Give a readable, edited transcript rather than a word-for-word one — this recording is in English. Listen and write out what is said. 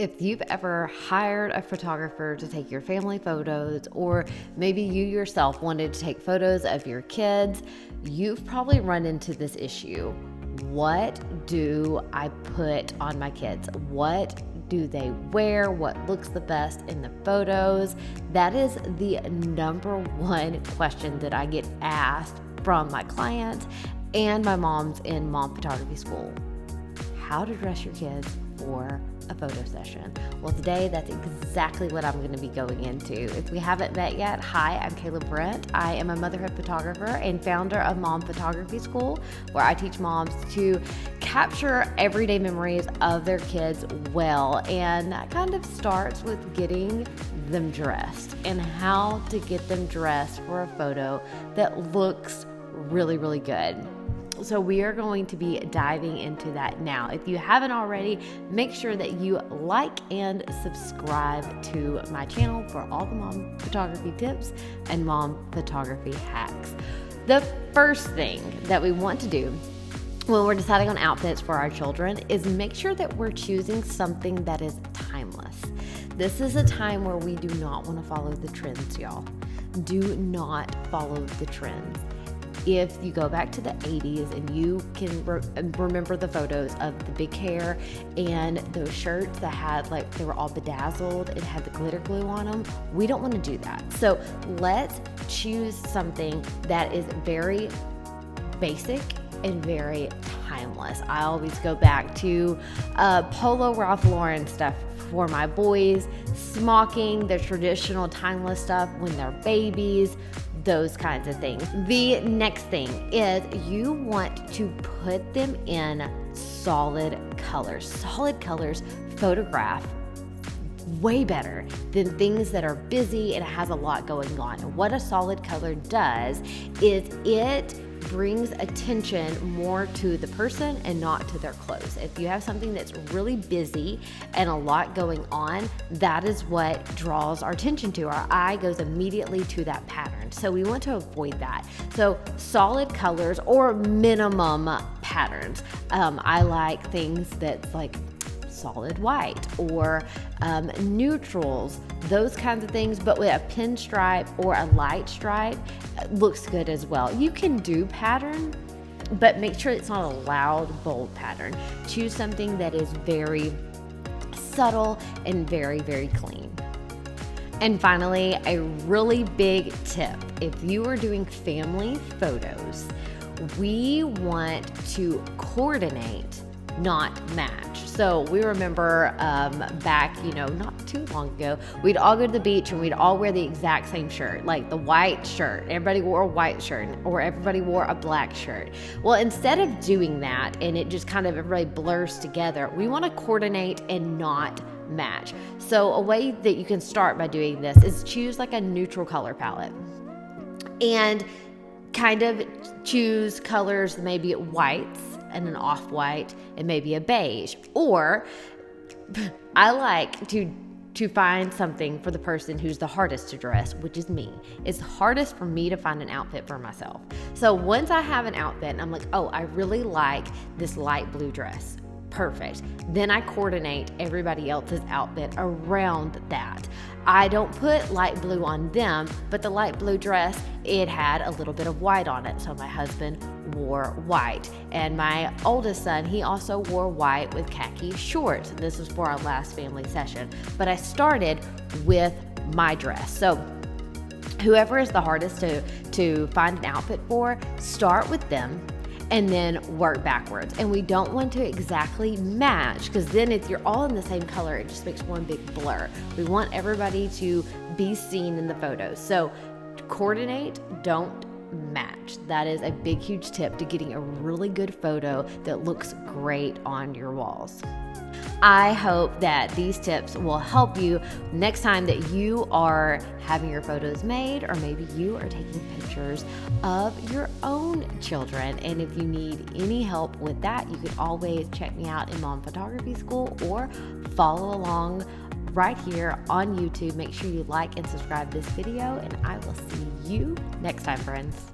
If you've ever hired a photographer to take your family photos, or maybe you yourself wanted to take photos of your kids, you've probably run into this issue. What do I put on my kids? What do they wear? What looks the best in the photos? That is the number one question that I get asked from my clients and my moms in mom photography school. How to dress your kids for a photo session. Well, today that's exactly what I'm going to be going into. If we haven't met yet, hi, I'm Kayla Brent. I am a motherhood photographer and founder of Mom Photography School, where I teach moms to capture everyday memories of their kids well. And that kind of starts with getting them dressed and how to get them dressed for a photo that looks really, really good. So we are going to be diving into that now. If you haven't already, make sure that you like and subscribe to my channel for all the mom photography tips and mom photography hacks. The first thing that we want to do when we're deciding on outfits for our children is make sure that we're choosing something that is timeless. This is a time where we do not want to follow the trends, y'all. Do not follow the trends. If you go back to the 80s and you can remember the photos of the big hair and those shirts that had they were all bedazzled and had the glitter glue on them, we don't want to do that. So let's choose something that is very basic and very timeless. I always go back to Polo Ralph Lauren stuff for my boys, smocking, the traditional timeless stuff when they're babies, those kinds of things. The next thing is you want to put them in solid colors. Solid colors photograph way better than things that are busy and has a lot going on. And what a solid color does is it brings attention more to the person and not to their clothes. If you have something that's really busy and a lot going on, that is what draws our attention to. Our eye goes immediately to that pattern. So we want to avoid that. So solid colors or minimum patterns. I like things that's like solid white or neutrals, those kinds of things, but with a pinstripe or a light stripe looks good as well. You can do pattern, but make sure it's not a loud, bold pattern. Choose something that is very subtle and very, very clean. And finally, a really big tip. If you are doing family photos, we want to coordinate, not match. So we remember back, not too long ago, we'd all go to the beach and we'd all wear the exact same shirt, like the white shirt. Everybody wore a white shirt or everybody wore a black shirt. Well, instead of doing that and it just kind of everybody blurs together, we want to coordinate and not match. So a way that you can start by doing this is choose like a neutral color palette and kind of choose colors, maybe whites and an off-white and maybe a beige. Or I like to find something for the person who's the hardest to dress, which is me. It's hardest for me to find an outfit for myself. So once I have an outfit and I'm like, oh, I really like this light blue dress. Perfect. Then I coordinate everybody else's outfit around that. I don't put light blue on them, but the light blue dress, it had a little bit of white on it. So my husband wore white. And my oldest son, he also wore white with khaki shorts. This was for our last family session. But I started with my dress. So whoever is the hardest to find an outfit for, start with them and then work backwards. And we don't want to exactly match, because then if you're all in the same color, it just makes one big blur. We want everybody to be seen in the photos. So coordinate, don't match. That is a big, huge tip to getting a really good photo that looks great on your walls. I hope that these tips will help you next time that you are having your photos made, or maybe you are taking pictures of your own children. And if you need any help with that, you can always check me out in Mom Photography School or follow along right here on YouTube. Make sure you like and subscribe this video, and I will see you next time, friends.